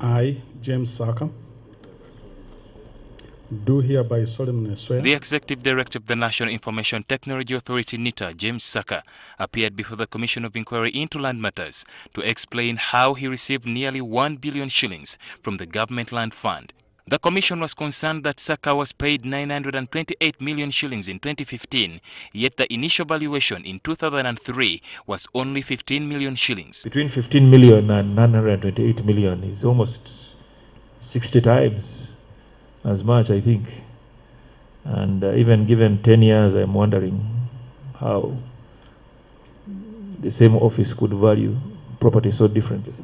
I, James Ssaka, do hereby solemnly swear. The Executive Director of the National Information Technology Authority, NITA, James Ssaka, appeared before the Commission of Inquiry into Land Matters to explain how he received nearly 1 billion shillings from the Government Land Fund. The Commission was concerned that Ssaka was paid 928 million shillings in 2015, yet the initial valuation in 2003 was only 15 million shillings. Between 15 million and 928 million is almost 60 times as much, I think. And even given 10 years, I'm wondering how the same office could value property so differently.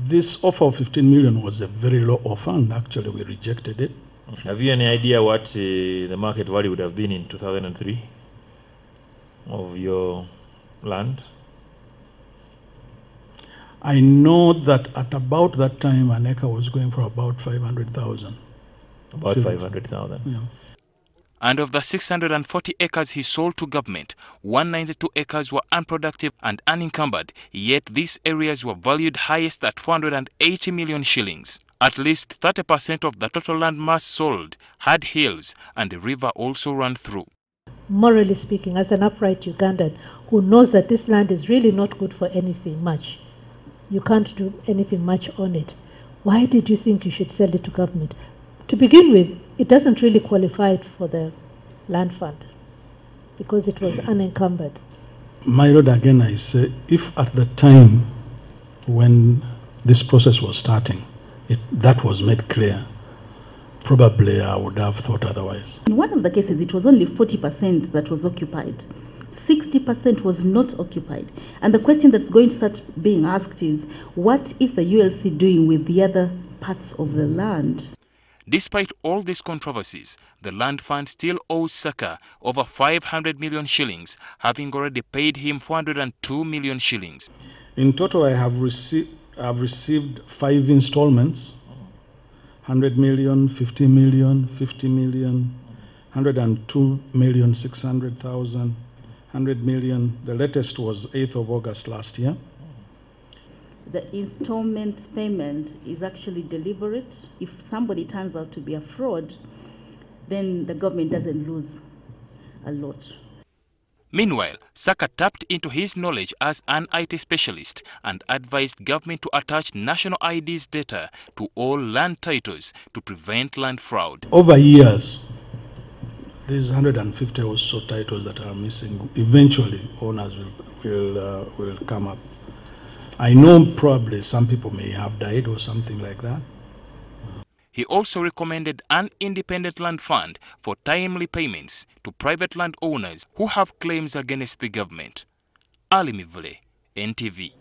This offer of 15 million was a very low offer, and actually we rejected it. Have you any idea what the market value would have been in 2003 of your land? I know that at about that time, an acre was going for about 500,000. About 500,000. Yeah. And of the 640 acres he sold to government, 192 acres were unproductive and unencumbered, yet these areas were valued highest at 480 million shillings. At least 30% of the total land mass sold had hills, and a river also ran through. Morally speaking, as an upright Ugandan who knows that this land is really not good for anything much, you can't do anything much on it, why did you think you should sell it to government? To begin with, it doesn't really qualify for the land fund because it was unencumbered. My lord, again I say, if at the time when this process was starting, that was made clear, probably I would have thought otherwise. In one of the cases, it was only 40% that was occupied. 60% was not occupied. And the question that's going to start being asked is, what is the ULC doing with the other parts of the land? Despite all these controversies, the Land Fund still owes Ssaka over 500 million shillings, having already paid him 402 million shillings. In total, I have received 5 installments: 100 million, 50 million, 50 million, 102,600,000, 100 million. The latest was 8th of August last year. The installment payment is actually deliberate. If somebody turns out to be a fraud, then the government doesn't lose a lot. Meanwhile, Ssaka tapped into his knowledge as an IT specialist and advised government to attach national IDs data to all land titles to prevent land fraud. Over years, these 150 or so titles that are missing, eventually owners will come up. I know probably some people may have died or something like that. He also recommended an independent land fund for timely payments to private land owners who have claims against the government. Ali Mivule, NTV.